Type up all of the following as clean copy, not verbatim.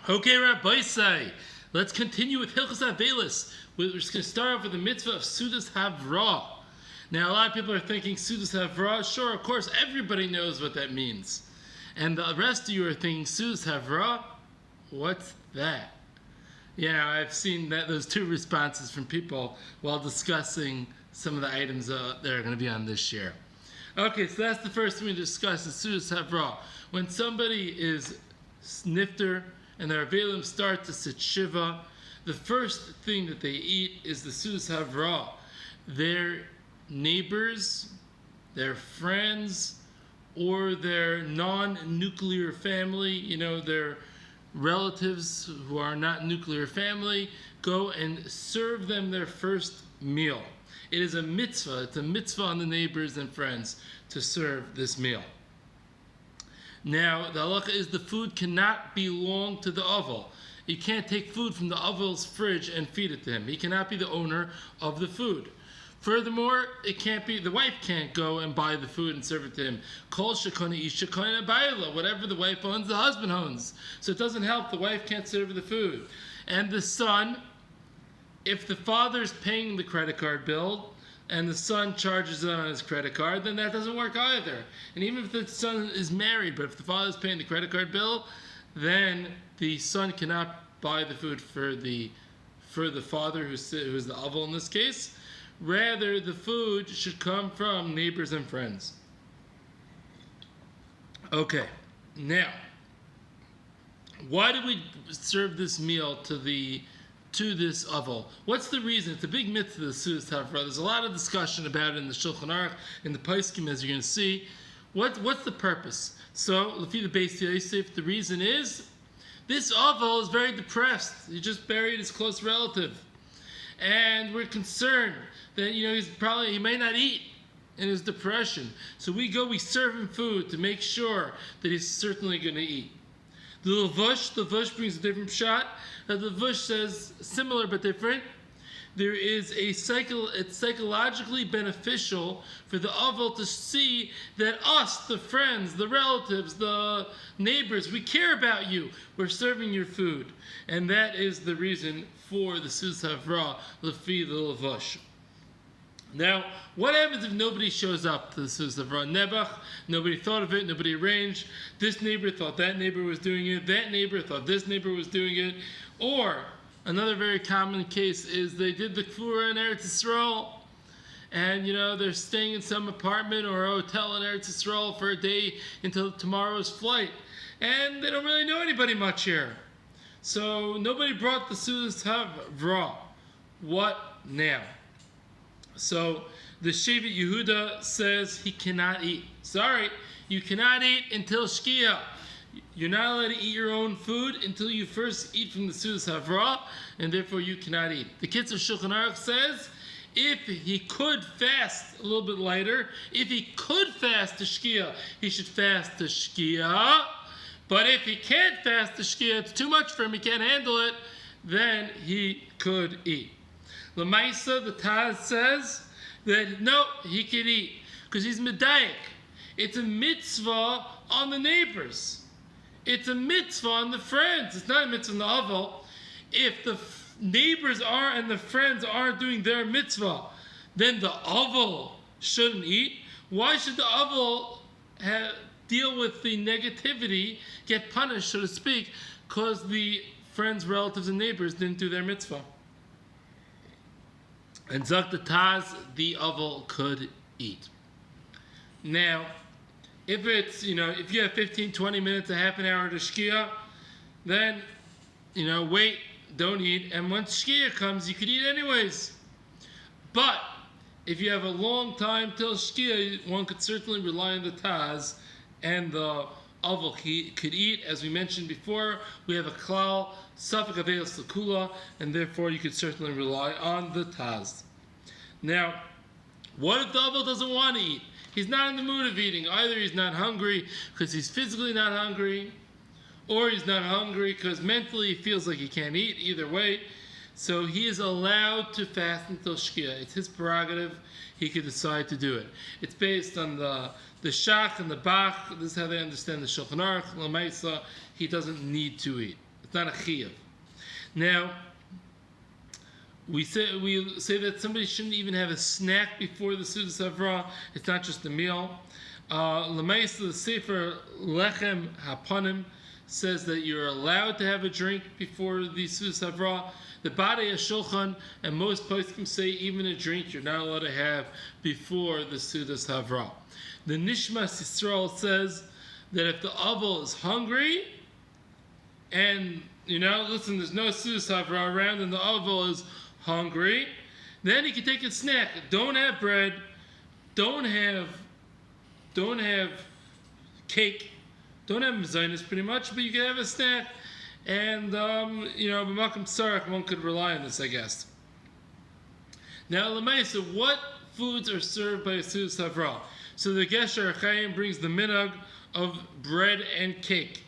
Okay, Rabbi say, let's continue with hilchos Aveilus. We're just going to start off with the mitzvah of Seudas Havrah. Now, a lot of people are thinking Seudas Havrah. Sure, of course, everybody knows what that means. And the rest of you are thinking Seudas Havrah? What's that? Yeah, I've seen those two responses from people while discussing some of the items that are going to be on this year. Okay, so that's the first thing we discuss is Seudas Havrah. When somebody is nifter and their Aveilus start to sit shiva, the first thing that they eat is the Seudas Havrah. Their neighbors, their friends, or their non-nuclear family, their relatives who are not nuclear family, go and serve them their first meal. It is a mitzvah. It's a mitzvah on the neighbors and friends to serve this meal. Now, the halacha is the food cannot belong to the Avel. You can't take food from the Avel's fridge and feed it to him. He cannot be the owner of the food. Furthermore, the wife can't go and buy the food and serve it to him. Kol shekona isha kona Aveilus. Whatever the wife owns, the husband owns. So it doesn't help. The wife can't serve the food. And the son, if the father's paying the credit card bill and the son charges it on his credit card, then that doesn't work either. And even if the son is married, but if the father's paying the credit card bill, then the son cannot buy the food for the father who's the Avel in this case. Rather, the food should come from neighbors and friends. Okay, now, why do we serve this meal to this Avel? What's the reason? It's a big mitzvah, the Seudas Havrah. There's a lot of discussion about it in the Shulchan Aruch, in the Poskim, as you're going to see. What's the purpose? So, Lefi the Beis Yosef, the reason is, this Avel is very depressed. He just buried his close relative. And we're concerned that, he may not eat in his depression. So we serve him food to make sure that he's certainly going to eat. The Levush brings a different shot. The Levush says, similar but different, it's psychologically beneficial for the Avel to see that us, the friends, the relatives, the neighbors, we care about you. We're serving your food. And that is the reason for the Seudas Havrah, Lefi the Levush. Now, what happens if nobody shows up to the Seudas Havrah? Nebuch, nobody thought of it, nobody arranged. This neighbor thought that neighbor was doing it, that neighbor thought this neighbor was doing it. Or, another very common case is they did the Kfura in Eretz Yisrael, and they're staying in some apartment or a hotel in Eretz Yisrael for a day until tomorrow's flight. And they don't really know anybody much here. So nobody brought the Seudas Havrah. What now? So the Shevet Yehuda says he cannot eat. Sorry, you cannot eat until Shkia. You're not allowed to eat your own food until you first eat from the Seudas Havrah, and therefore you cannot eat. The Kitzur Shulchan Aruch says if he could fast a little bit lighter, if he could fast to Shkia, he should fast to Shkia. But if he can't fast the Shkia, it's too much for him, he can't handle it, then he could eat. L'maisa, the Taz says that no, he can eat, because he's medayik. It's a mitzvah on the neighbors. It's a mitzvah on the friends. It's not a mitzvah on the Avel. If the neighbors and the friends aren't doing their mitzvah, then the Avel shouldn't eat. Why should the Avel deal with the negativity, get punished, so to speak, because the friends, relatives, and neighbors didn't do their mitzvah? And Zak the Taz, the Avel could eat. Now, if it's, if you have 15, 20 minutes, a half an hour to Shkia, then, wait, don't eat. And once Shkia comes, you could eat anyways. But if you have a long time till Shkia, one could certainly rely on the Taz, and the Avel could eat. As we mentioned before, we have a klal, Safek Aveilus L'Kula, and therefore you could certainly rely on the Taz. Now, what if the Avel doesn't want to eat? He's not in the mood of eating. Either he's not hungry because he's physically not hungry, or he's not hungry because mentally he feels like he can't eat. Either way, so he is allowed to fast until Shkia. It's his prerogative. He could decide to do it. It's based on the Shach and the Bach. This is how they understand the Shulchan Aruch. L'maisa, he doesn't need to eat. It's not a chiyuv. Now, we say that somebody shouldn't even have a snack before the Seudas Havrah. It's not just a meal. L'maisa, the Sefer Lechem Hapanim says that you're allowed to have a drink before the Seudas Havrah. The Badei HaShulchan and most poskim say even a drink you're not allowed to have before the Seudas Havrah. The Nishmas Yisrael says that if the Avel is hungry and, listen, there's no Seudas Havrah around and the Avel is hungry, then he can take a snack. Don't have bread, don't have cake, don't have mezainis pretty much, but you can have a snack. And, b'makom tzarech, one could rely on this, I guess. Now, l'maisa, what foods are served by a Seudas Havrah? So the Gesher Chaim brings the minhag of bread and cake.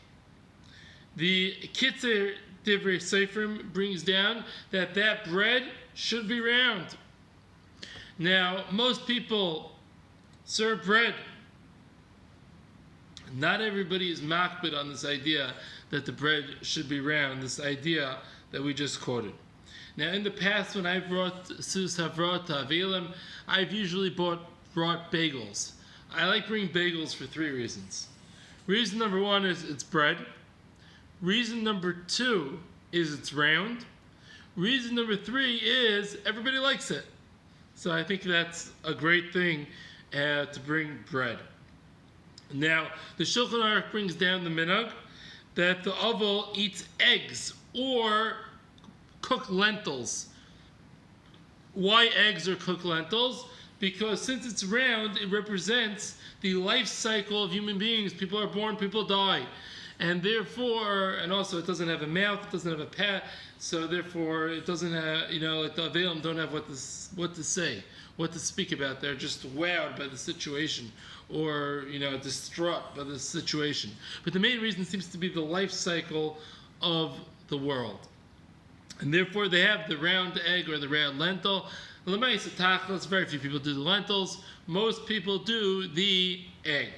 The Kitzer Divrei Seifrim brings down that bread should be round. Now, most people serve bread. Not everybody is makbid on this idea that the bread should be round, this idea that we just quoted. Now, in the past, when I brought Seudas Havrah to Aveilus, I've usually brought bagels. I like bringing bagels for 3 reasons. Reason number 1 is it's bread. Reason number 2 is it's round. Reason number 3 is everybody likes it. So I think that's a great thing to bring bread. Now, the Shulchan Aruch brings down the minhag that the Avel eats eggs or cooked lentils. Why eggs or cooked lentils? Because since it's round, it represents the life cycle of human beings. People are born, people die. And therefore, and also it doesn't have a mouth, it doesn't have a pat, so therefore it doesn't have, like the Aveilus don't have what to say, what to speak about. They're just wowed by the situation or, distraught by the situation. But the main reason seems to be the life cycle of the world. And therefore they have the round egg or the round lentil. L'maisa tachlis, very few people do the lentils. Most people do the egg.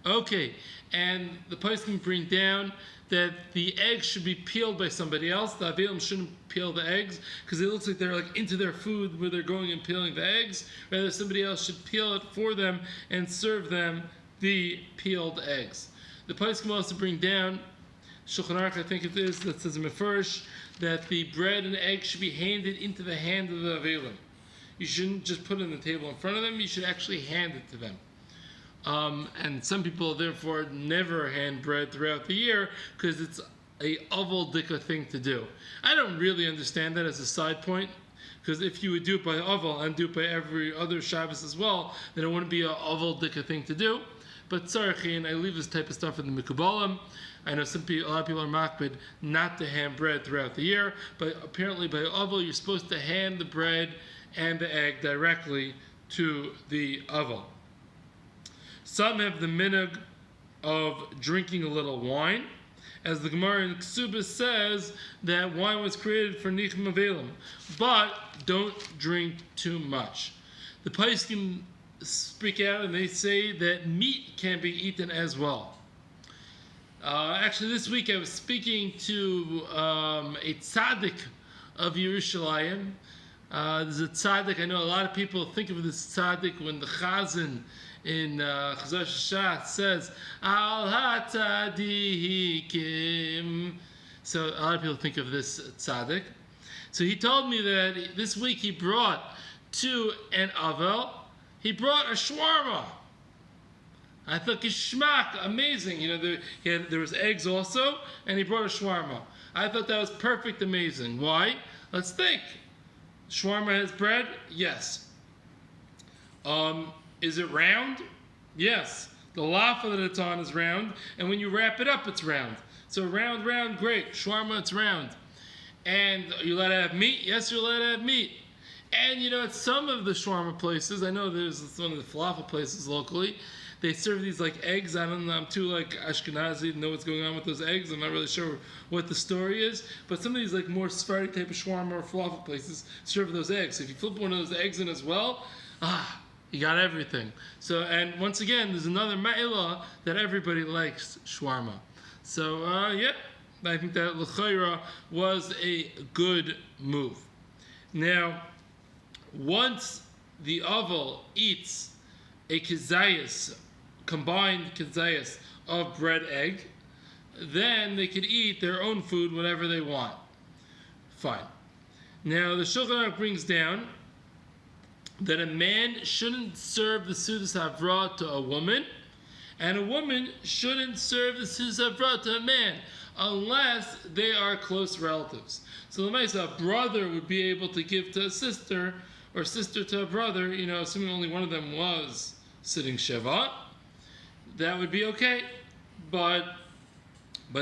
Okay, and the poskim bring down that the eggs should be peeled by somebody else. The Aveilus shouldn't peel the eggs because it looks like they're into their food where they're going and peeling the eggs. Rather, somebody else should peel it for them and serve them the peeled eggs. The poskim also bring down, Shulchan Aruch, I think it is, that says in Mefurish, that the bread and egg should be handed into the hand of the Aveilus. You shouldn't just put it on the table in front of them, you should actually hand it to them. And some people, therefore, never hand bread throughout the year because it's a Avel Dika thing to do. I don't really understand that as a side point, because if you would do it by Avel and do it by every other Shabbos as well, then it wouldn't be a Avel Dika thing to do. But Tzarachin, I leave this type of stuff in the Mikubalim. I know a lot of people are makbid not to hand bread throughout the year, but apparently by Avel you're supposed to hand the bread and the egg directly to the Avel. Some have the minhag of drinking a little wine, as the Gemara in Ksubas says that wine was created for Nichem Avelim, but don't drink too much. The poskim speak out and they say that meat can be eaten as well. Actually, this week I was speaking to a tzaddik of Yerushalayim. There's a tzaddik, I know a lot of people think of this tzaddik when the chazan in Chazar Shah says, Al HaTzadikim. So a lot of people think of this tzaddik. So he told me that this week he brought to an Avel, he brought a shawarma. I thought, Gishmak, amazing. There was eggs also, and he brought a shawarma. I thought that was perfect, amazing. Why? Let's think. Shawarma has bread? Yes. Is it round? Yes. The lafa that it's on is round, and when you wrap it up, it's round. So round, great. Shawarma, it's round. And are you allowed to have meat? Yes, you're allowed to have meat. And at some of the shawarma places, I know there's one of the falafel places locally, they serve these like eggs. I don't know, I'm too like Ashkenazi to know what's going on with those eggs. I'm not really sure what the story is. But some of these like more Sephardi type of shawarma or falafel places serve those eggs. So if you flip one of those eggs in as well, you got everything. So, and once again, there's another ma'ila that everybody likes shawarma. So, I think that l'chayra was a good move. Now, once the Avel eats a kizayas, combined kizayas of bread egg, then they could eat their own food whenever they want. Fine. Now the Shulchan Aruch brings down that a man shouldn't serve the Seudas Havrah to a woman, and a woman shouldn't serve the Seudas Havrah to a man unless they are close relatives. So a brother would be able to give to a sister, or sister to a brother, assuming only one of them was sitting shiva, that would be okay. But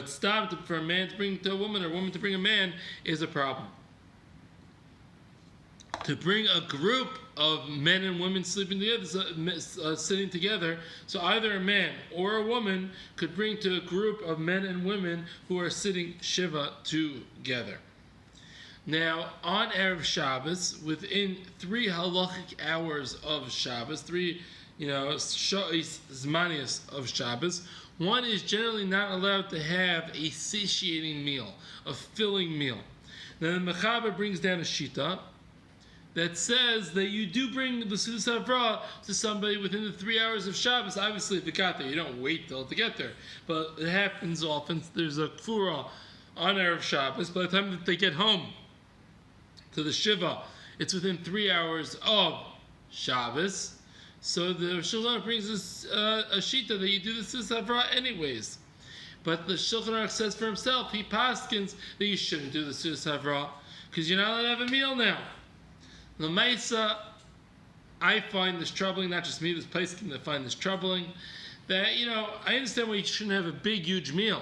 stop for a man to bring to a woman or a woman to bring a man is a problem. To bring a group of men and women sleeping together, sitting together, so either a man or a woman could bring to a group of men and women who are sitting shiva together. Now, on Erev Shabbos, within 3 halachic hours of Shabbos, 3 zmanias of Shabbos, one is generally not allowed to have a satiating meal, a filling meal. Now the Mechaber brings down a shita that says that you do bring the Seudas Havrah to somebody within the 3 hours of Shabbos. Obviously, if it got there, you don't wait till to get there. But it happens often. There's a kfura on Erev Shabbos. By the time that they get home to the shiva, it's within 3 hours of Shabbos. So the Shulchan Aruch brings us a shita that you do the Seudas Havrah anyways. But the Shulchan Aruch says for himself, he paskins that you shouldn't do the Seudas Havrah because you're not allowed to have a meal now. L'maisa, I find this troubling, not just me, there's poskim that find this troubling, that, I understand why you shouldn't have a big, huge meal.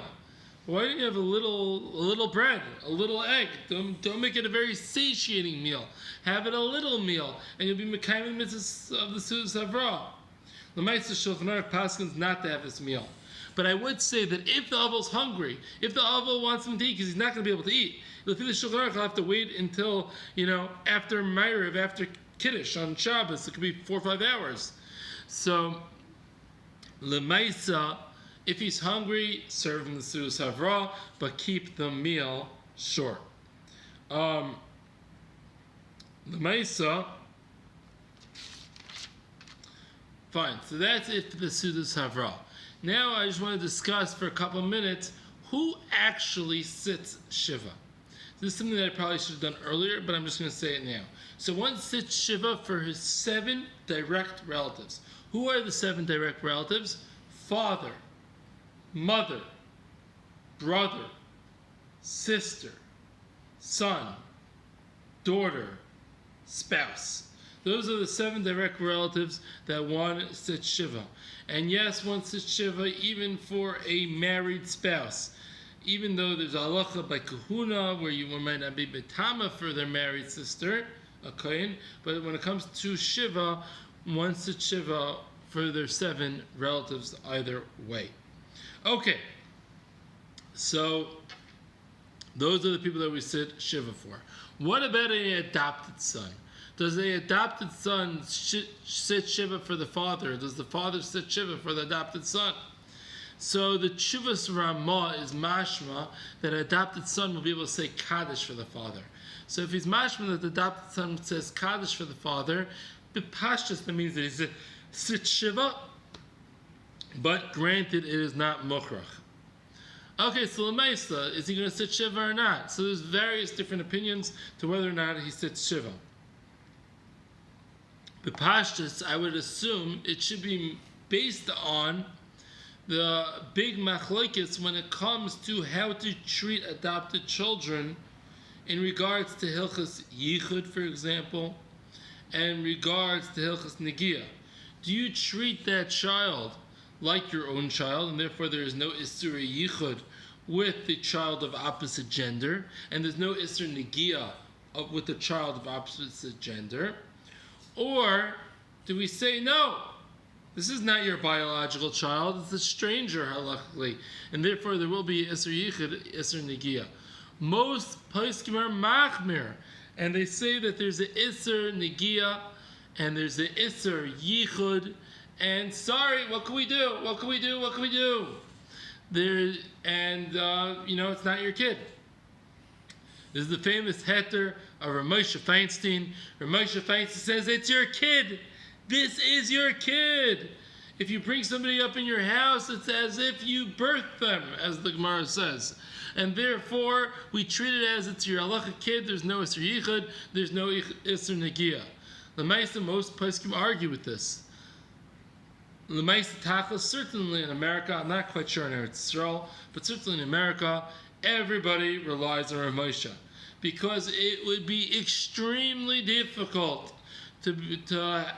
Why don't you have a little bread, a little egg? Don't make it a very satiating meal. Have it a little meal, and you'll be mekayim mitzvahs of the Seudas Havrah. L'maisa Shulchan Aruch paskins not to have this meal. But I would say that if the Avel's hungry, if the Avel wants him to eat, because he's not going to be able to eat, the Shulchan Aruch will have to wait until, after Ma'ariv, after Kiddush on Shabbos. It could be 4 or 5 hours. So, L'maisa, if he's hungry, serve him the Seudas Havrah, but keep the meal short. L'maisa, fine. So that's it for the Seudas Havrah. Now I just want to discuss for a couple of minutes who actually sits shiva. This is something that I probably should have done earlier, but I'm just going to say it now. So one sits shiva for his 7 direct relatives. Who are the 7 direct relatives? Father, mother, brother, sister, son, daughter, spouse. Those are the 7 direct relatives that one sits shiva. And yes, one sits shiva even for a married spouse. Even though there's a halacha by kahuna where you might not be betama for their married sister, a kohen, but when it comes to shiva, one sits shiva for their 7 relatives either way. Okay, so those are the people that we sit shiva for. What about an adopted son? Does the adopted son sit shiva for the father? Does the father sit shiva for the adopted son? So the Tshuvas Ramah is mashma that an adopted son will be able to say Kaddish for the father. So if he's mashma that the adopted son says Kaddish for the father, b'pashtus, that means that he sits shiva, but granted it is not mukhrach. Okay, so l'maisa, is he going to sit shiva or not? So there's various different opinions to whether or not he sits shiva. B'pashtus, I would assume it should be based on the big machlokes when it comes to how to treat adopted children in regards to hilchos yichud, for example, and in regards to hilchos negia. Do you treat that child like your own child, and therefore there is no isur yichud with the child of opposite gender, and there's no isur negia with the child of opposite gender? Or do we say, no, this is not your biological child, it's a stranger halachically, and therefore there will be isur yichud, isur negia. Most poskim are machmir, and they say that there's an isur negia, and there's an isur yichud, and sorry, what can we do? What can we do? What can we do? It's not your kid. This is the famous heter of Ramosha Feinstein. Ramosha Feinstein says, it's your kid. This is your kid. If you bring somebody up in your house, it's as if you birthed them, as the Gemara says. And therefore, we treat it as it's your halacha kid. There's no Isser Yichud. There's no Isser Negia. L'maisa, most poskim argue with this. L'maisa Tachlis, certainly in America, I'm not quite sure in Eretz Yisrael, but certainly in America, everybody relies on Ramosha, because it would be extremely difficult to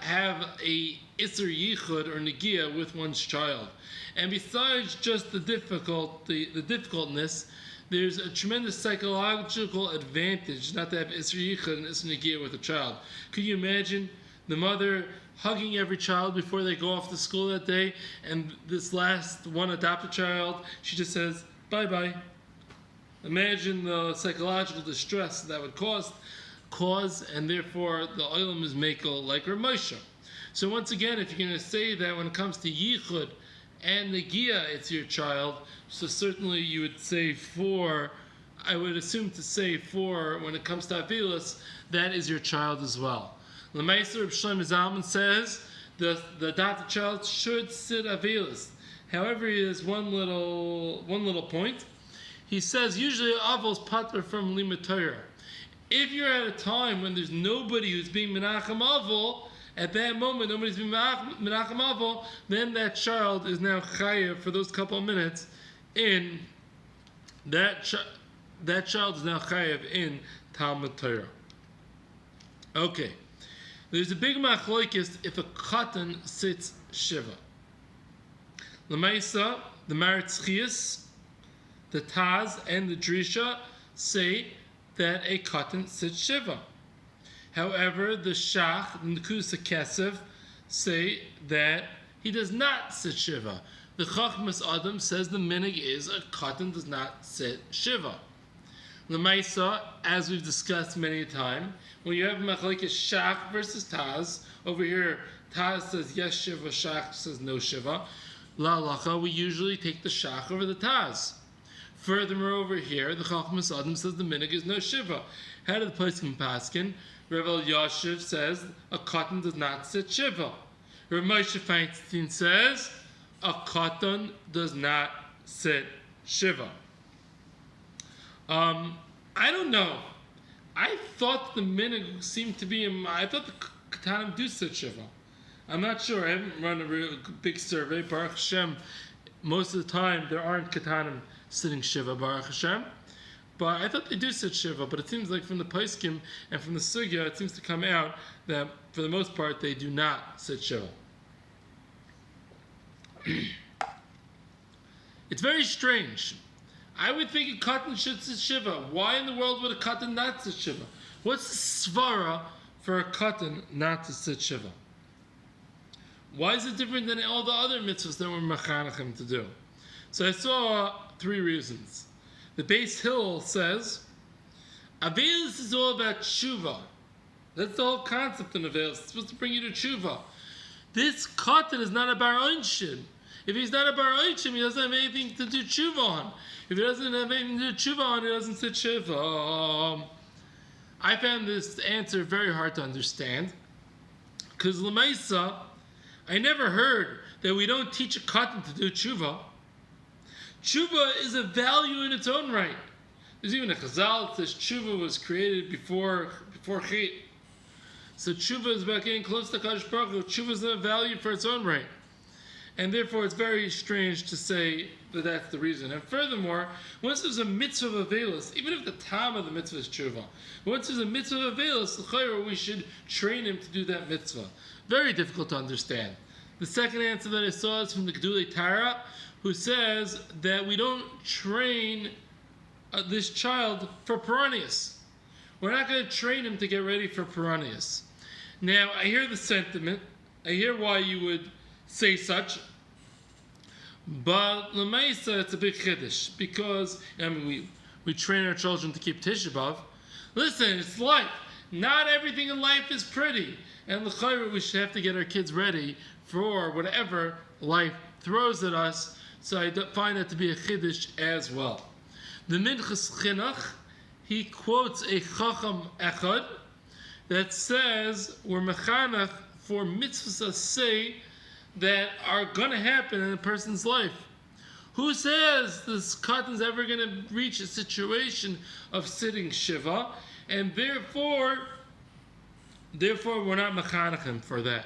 have a Isser Yichud or Negia with one's child. And besides just the difficultness, there's a tremendous psychological advantage not to have Isser Yichud and Isser Negia with a child. Could you imagine the mother hugging every child before they go off to school that day, and this last one adopted child, she just says, bye-bye. Imagine the psychological distress that would cause, and therefore the olam is mekel like Ramosha. So once again, if you're going to say that when it comes to Yichud and Negia, it's your child, so certainly you would say I would assume to say when it comes to Aveilus, that is your child as well. L'maisa Reb Shlomo Zalman says the adopted child should sit Aveilus. However, he has one little point. He says usually Avel's pater from Limud Torah. If you're at a time when there's nobody who's being Menachem Avel, at that moment nobody's being Menachem Avel, then that child is now chayav for those couple of minutes in that child is now chayav in Talmud Torah. Okay, there's a big machlokes if a katan sits shiva. L'maisa, the Maritzchias, the Taz, and the Drisha say that a katan sits shiva. However, the Shach and the Kusa Kesef say that he does not sit shiva. The Chachmas Adam says the minig is a katan does not sit shiva. L'maisa, as we've discussed many a time, when you have machlokes Shach versus Taz, over here Taz says yes shiva, Shach says no shiva. La'alacha, we usually take the Shach over the Taz. Furthermore, over here, the Chachmas Adam says the minig is no shiva. How did the poskim paskin? Revel Yashiv says a katan does not sit shiva. Rav Moshe Feinstein says a katan does not sit shiva. I don't know. I thought the minig seemed to be. I thought the katanim do sit shiva. I'm not sure. I haven't run a real big survey. Baruch Hashem, most of the time there aren't katanim sitting shiva. Baruch Hashem. But I thought they do sit shiva, but it seems like from the poskim and from the sugya, it seems to come out that for the most part they do not sit shiva. It's very strange. I would think a katan should sit shiva. Why in the world would a katan not sit shiva? What's the svara for a katan not to sit shiva? Why is it different than all the other mitzvahs that we're machanachim to do? So I saw three reasons. The Beis Hill says, Aveilus is all about tshuva. That's the whole concept in Aveilus. It's supposed to bring you to tshuva. This katan is not a bar oinshim. If he's not a bar oinshim, he doesn't have anything to do tshuva on. If he doesn't have anything to do tshuva on, he doesn't sit tshuva. I found this answer very hard to understand. Because l'maisa, I never heard that we don't teach a katan to do tshuva. Tshuva is a value in its own right. There's even a chazal that says tshuva was created before chait. So tshuva is about getting close to Kadosh Baruch Hu. Tshuva is a value for its own right. And therefore it's very strange to say that that's the reason. And furthermore, once there's a mitzvah of Aveilus, even if the time of the mitzvah is tshuva, once there's a mitzvah of Aveilus, we should train him to do that mitzvah. Very difficult to understand. The second answer that I saw is from the Gedulei Tara, who says that we don't train this child for Piranhas. We're not going to train him to get ready for Piranhas. Now, I hear the sentiment. I hear why you would say such. But l'maisa, it's a big chiddush. Because, we train our children to keep Tisha B'Av. Listen, it's life. Not everything in life is pretty. And l'chayra, we should have to get our kids ready for whatever life throws at us. So I find that to be a chiddush as well. The Minchas Chinuch, he quotes a Chacham Echad that says we're mechanach for mitzvahs say that are going to happen in a person's life. Who says this katan ever going to reach a situation of sitting shiva, and therefore we're not mechanachim for that,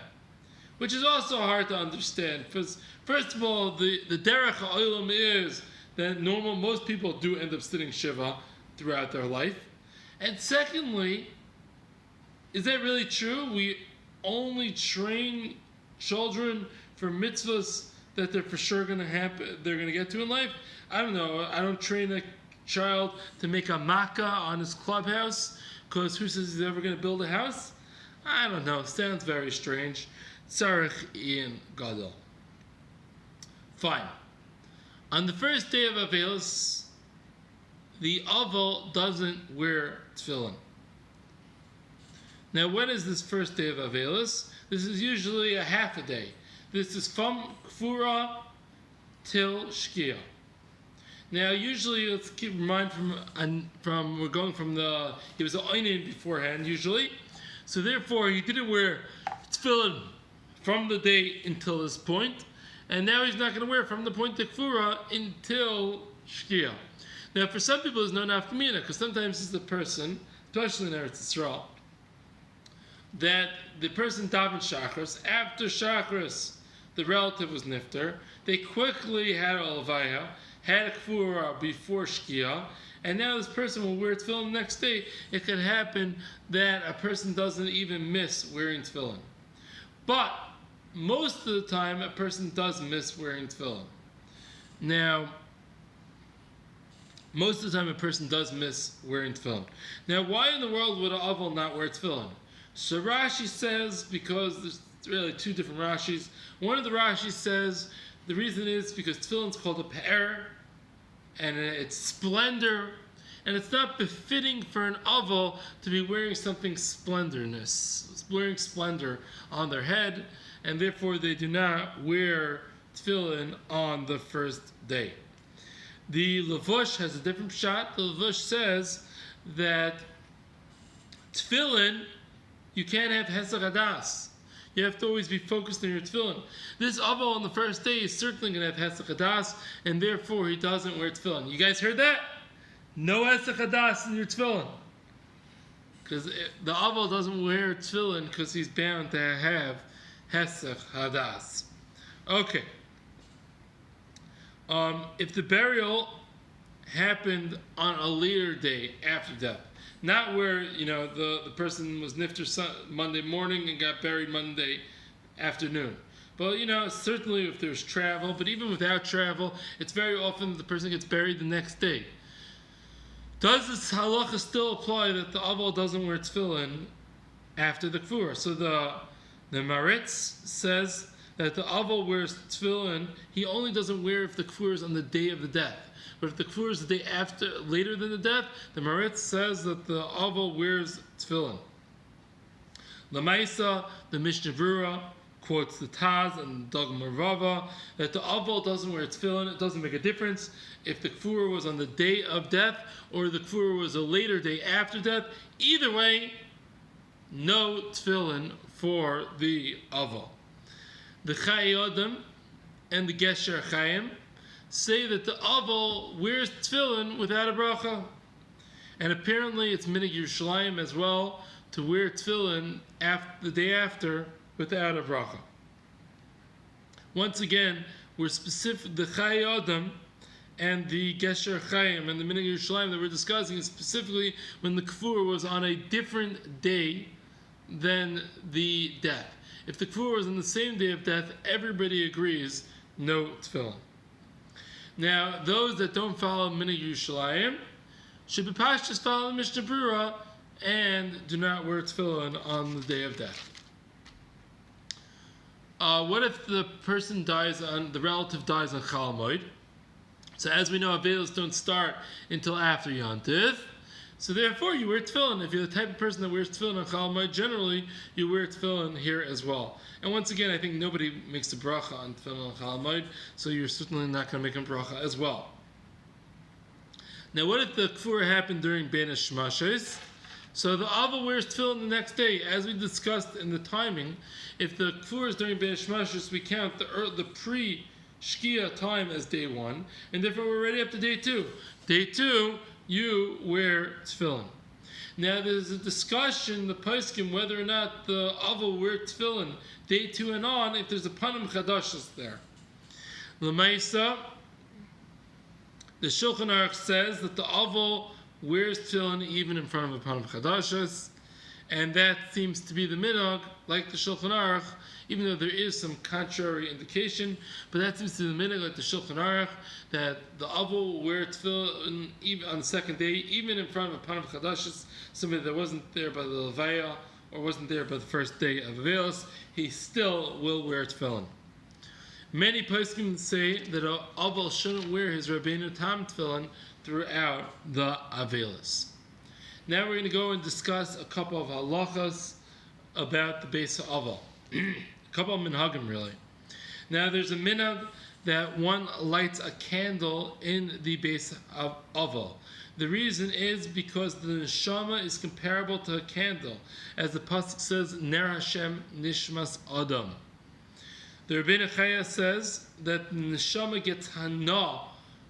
which is also hard to understand. Because first of all, the derech ha'olam is that most people do end up sitting shiva throughout their life, and secondly, is that really true? We only train children for mitzvahs that they're for sure going to happen, they're going to get to in life. I don't know. I don't train a child to make a makkah on his clubhouse, because who says he's ever going to build a house? I don't know. Sounds very strange. Tzarech in Gadol. Fine. On the first day of Aveilus, the Avel doesn't wear tefillin. Now, when is this first day of Aveilus? This is usually a half a day. This is from Kfura till Shkia. Now, usually, let's keep in mind we're going from he was an Einin beforehand, usually. So therefore, he didn't wear tefillin from the day until this point. And now he's not going to wear from the point to Kfura until Shkia. Now, for some people, there's no nafkamina, because sometimes it's the person, especially in Eretz Yisrael, that the person davened Shachris. After Shachris, the relative was nifter. They quickly had a levaya, had a kfura before shkia, and now this person will wear tefillin the next day. It could happen that a person doesn't even miss wearing tefillin. But most of the time, a person does miss wearing tefillin. Now, most of the time, a person does miss wearing tefillin. Now, why in the world would an Avel not wear tefillin? So Rashi says, because there's really two different Rashis. One of the Rashis says the reason is because tefillin is called a pe'er, and it's splendor, and it's not befitting for an Avel to be wearing something wearing splendor on their head, and therefore they do not wear tefillin on the first day. The Levush has a different shot. The Levush says that tefillin, you can't have hesach hadas. You have to always be focused on your tefillin. This Avel on the first day is certainly going to have hesach hadas, and therefore he doesn't wear tefillin. You guys heard that? No hesach hadas in your tefillin. Because the Avel doesn't wear tefillin because he's bound to have hesach hadas. Okay. If the burial happened on a later day after death, not where the person was nifter Monday morning and got buried Monday afternoon, but certainly if there's travel, but even without travel, it's very often the person gets buried the next day. Does this halacha still apply that the Avel doesn't wear tefillin after the kfur? So the Maritz says that the Avel wears tefillin. He only doesn't wear if the kfur is on the day of the death. But if the kfur is the day after, later than the death, the Maritz says that the Avel wears tefillin. Lamaisa, the Mishnah Berurah, quotes the Taz and Dogma Rava that the Avel doesn't wear tefillin. It doesn't make a difference if the kfur was on the day of death or the kfur was a later day after death. Either way, no tefillin for the Avel. The Chayyim and the Gesher Chaim say that the Avel wears tefillin without a bracha. And apparently it's Minig Yerushalayim as well to wear tefillin the day after without a bracha. Once again, we're specific, the Chayyim and the Gesher Chaim and the Minig Yerushalayim that we're discussing is specifically when the kfur was on a different day than the death. If the kfur was on the same day of death, everybody agrees no tefillin. Now, those that don't follow Minig Yerushalayim should be pashtus follow the Mishnah Berurah and do not wear tefillin on the day of death. What if the person the relative dies on Chol Hamoed? So as we know, Aveilus don't start until after Yom Tov. So therefore, you wear tefillin. If you're the type of person that wears tefillin on Chol Hamoed, generally you wear tefillin here as well. And once again, I think nobody makes a bracha on tefillin on Chol Hamoed, so you're certainly not going to make a bracha as well. Now, what if the kfura happened during Bein Hashmashos? So the Avel wears tefillin the next day, as we discussed in the timing. If the kfura is during Bein Hashmashos, we count the pre-shkia time as day 1, and therefore we're ready up to day 2. Day 2, you wear tefillin. Now there's a discussion, the poskim, whether or not the Avel wear tefillin day 2 and on, if there's a panim chadashos there. L'maisa, the Shulchan Aruch says that the Avel wears tefillin even in front of a panim chadashos, and that seems to be the minhag, like the Shulchan Aruch, even though there is some contrary indication, but that seems to be the minhag, like the Shulchan Aruch, that the Avel will wear tefillin even on the second day, even in front of a panim chadashos, somebody that wasn't there by the levaya or wasn't there by the first day of Aveilus, he still will wear tefillin. Many poskim say that an Avel shouldn't wear his Rabbeinu Tam tefillin throughout the Aveilus. Now we're going to go and discuss a couple of halachos about the Beis Avel. A couple of minhagim, really. Now there's a minhag that one lights a candle in the Beis Avel. The reason is because the neshama is comparable to a candle, as the pasuk says, Ner Hashem nishmas Adam. The Rebbeinu Chaya says that the neshama gets hana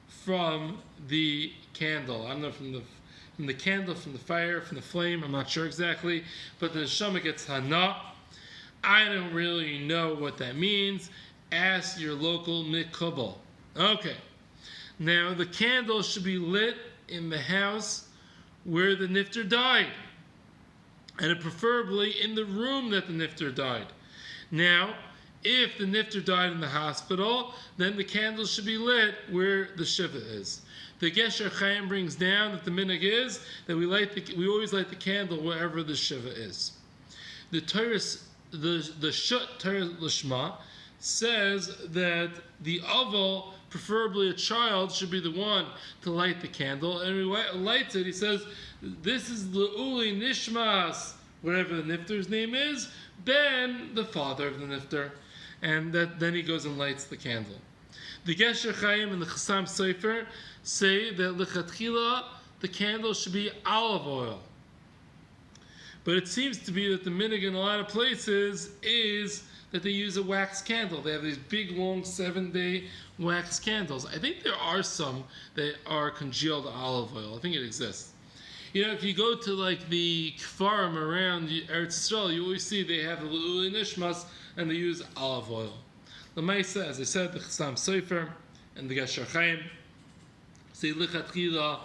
from the candle. I don't know, from the candle, from the fire, from the flame, I'm not sure exactly, but the neshama gets hana. I don't really know what that means. Ask your local mikubal. Okay. Now, the candle should be lit in the house where the nifter died, and preferably in the room that the nifter died. Now, if the nifter died in the hospital, then the candle should be lit where the shiva is. The Gesher Chaim brings down that the minhag is that we always light the candle wherever the shiva is. The Shut Torah Lishma says that the Avel, preferably a child, should be the one to light the candle, and he lights it. He says, "This is Le'uli Nishmas," whatever the nifter's name is, Ben, the father of the nifter, and then he goes and lights the candle. The Gesher Chaim and the Chassam Sofer say that lechatchila the candle should be olive oil. But it seems to be that the minhag in a lot of places is that they use a wax candle. They have these big, long 7-day wax candles. I think there are some that are congealed olive oil. I think it exists. You know, if you go to like the kfarim around Eretz Yisrael, you always see they have the Le'uli Nishmas and they use olive oil. The Maisa, as I said, the Chassam Sofer and the Gesher Chaim say lichatchila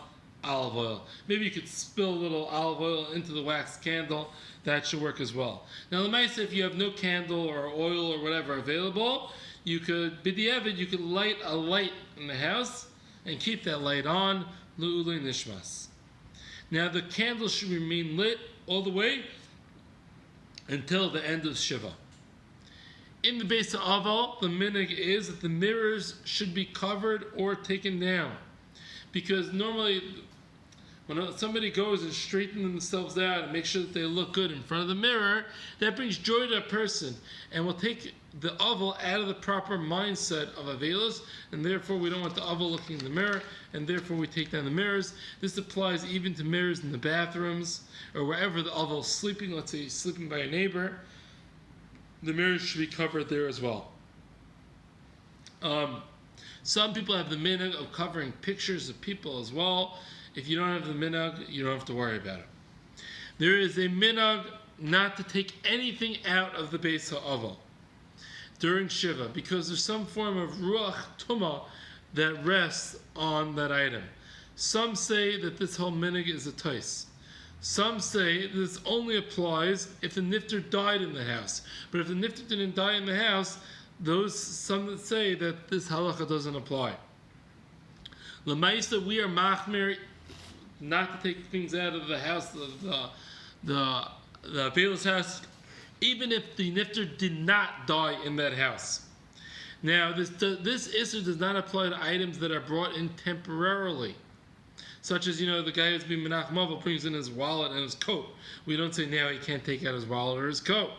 olive oil. Maybe you could spill a little olive oil into the wax candle. That should work as well. Now, the Maisa, if you have no candle or oil or whatever available, you could b'diavad, you could light a light in the house and keep that light on, Le'uli Nishmas. Now, the candle should remain lit all the way until the end of Shiva. In the Beis Avel, the minhag is that the mirrors should be covered or taken down, because normally when somebody goes and straightens themselves out and makes sure that they look good in front of the mirror, that brings joy to a person and will take the Avel out of the proper mindset of Aveilus, and therefore we don't want the Avel looking in the mirror, and therefore we take down the mirrors. This applies even to mirrors in the bathrooms or wherever the Avel is sleeping. Let's say he's sleeping by a neighbor, the mirrors should be covered there as well. Some people have the minhag of covering pictures of people as well. If you don't have the minhag, you don't have to worry about it. There is a minhag not to take anything out of the Beis Avel during Shiva, because there's some form of ruach tumah that rests on that item. Some say that this whole minhag is a tais. Some say this only applies if the nifter died in the house. But if the nifter didn't die in the house, some that say that this halacha doesn't apply. L'maisa, we are machmir not to take things out of the house, the Aveilus house, even if the nifter did not die in that house. Now, this issur does not apply to items that are brought in temporarily. Such as, the guy who's being Menachem Avel brings in his wallet and his coat. We don't say now he can't take out his wallet or his coat.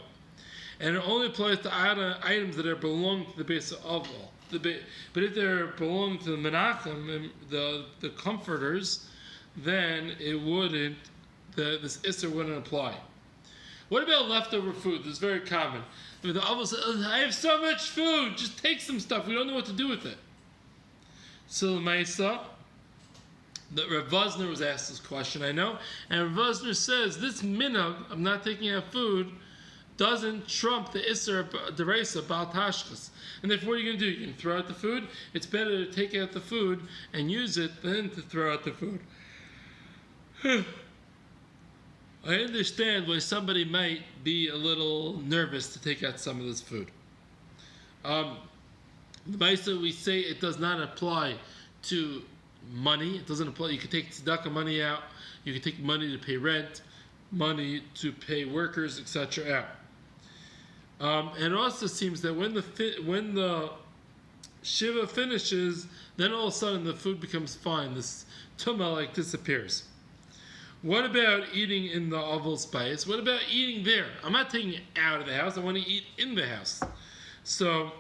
And it only applies to items that are belong to the base of Avel. But if they're belong to the Menachem, the comforters, then it wouldn't, this Isser wouldn't apply. What about leftover food? This is very common. The Avel says, I have so much food, just take some stuff, we don't know what to do with it. So the Maisa, that Rav Vosner was asked this question, I know, and Rav Vosner says, this minhag of not taking out food doesn't trump the Isser Deraisa Bal Tashchas. And therefore, what are you going to do? You can throw out the food. It's better to take out the food and use it than to throw out the food. I understand why somebody might be a little nervous to take out some of this food. The Maisa, we say it does not apply to money. It doesn't apply. You can take tzedakah money out. You can take money to pay rent, money to pay workers, etc. out. And it also seems that when the shiva finishes, then all of a sudden the food becomes fine. This tumah disappears. What about eating in the Avel spice? What about eating there? I'm not taking it out of the house. I want to eat in the house. So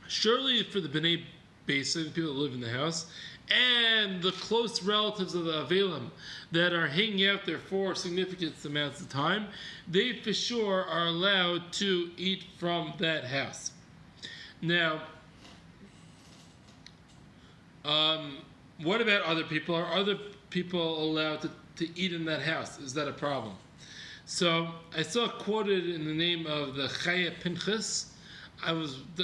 surely for the B'nai Basic, the people that live in the house, and the close relatives of the Avelim that are hanging out there for significant amounts of time, they for sure are allowed to eat from that house. Now, what about other people? Are other people allowed to eat in that house? Is that a problem? So I saw quoted in the name of the Chaya Pinchas. I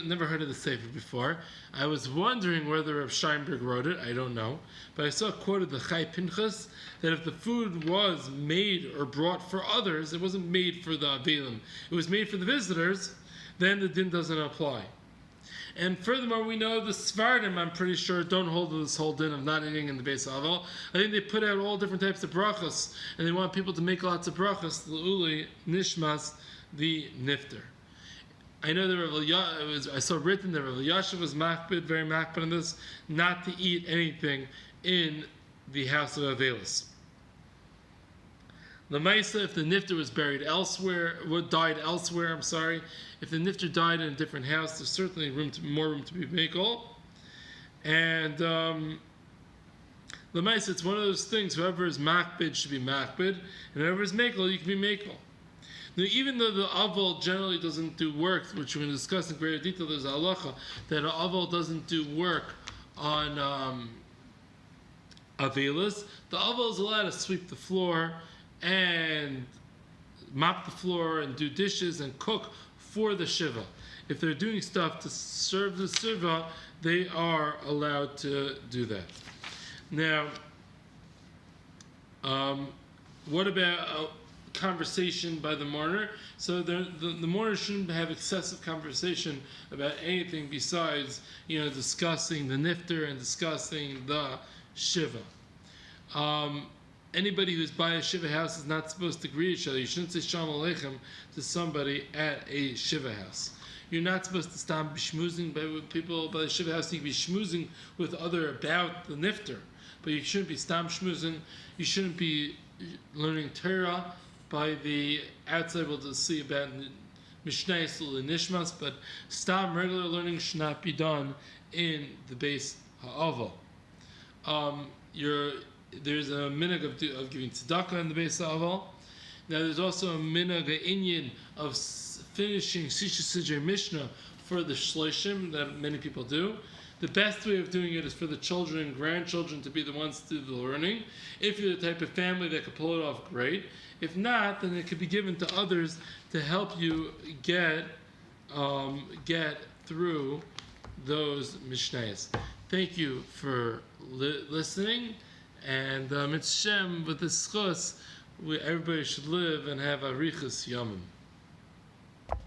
never heard of the Sefer before. I was wondering whether Rav Steinberg wrote it. I don't know. But I saw quoted the Chai Pinchas that if the food was made or brought for others, it wasn't made for the Avelim, it was made for the visitors, then the din doesn't apply. And furthermore, we know the Svardim, I'm pretty sure, don't hold to this whole din of not eating in the base of Avel. I think they put out all different types of brachos, and they want people to make lots of brachos, l'uli, nishmas, the nifter. I know that I saw written that Rav Yashav was very makbid on this, not to eat anything in the house of Aveilus. L'maisa, if the nifter was buried elsewhere, died elsewhere, if the nifter died in a different house, there's certainly more room to be makel. And l'maisa, it's one of those things, whoever is makbid should be makbid, and whoever is makel, you can be makel. Now, even though the Avel generally doesn't do work, which we're going to discuss in greater detail, there's a halacha that an Avel doesn't do work on Aveilus. The Avel is allowed to sweep the floor and mop the floor and do dishes and cook for the shiva. If they're doing stuff to serve the shiva, they are allowed to do that. Now, what about conversation by the mourner? So the mourner shouldn't have excessive conversation about anything besides discussing the nifter and discussing the shiva. Anybody who's by a shiva house is not supposed to greet each other. You shouldn't say shalom aleichem to somebody at a shiva house. You're not supposed to stop schmoozing by people by the shiva house. You can be schmoozing with other about the nifter, but you shouldn't be stam schmoozing. You shouldn't be learning Torah by the outside. We'll just see about Mishnah and Nishmas, but stam regular learning should not be done in the base ha'avel. There's a minhag of giving tzedakah in the base ha'avel. Now there's also a minhag, a inyan of finishing Sisha Sidrei Mishnah for the shloshim that many people do. The best way of doing it is for the children and grandchildren to be the ones to do the learning. If you're the type of family that could pull it off, great. If not, then it could be given to others to help you get through those mishnayos. Thank you for listening, and it's Shem with the schus. Everybody should live and have arichas yomim.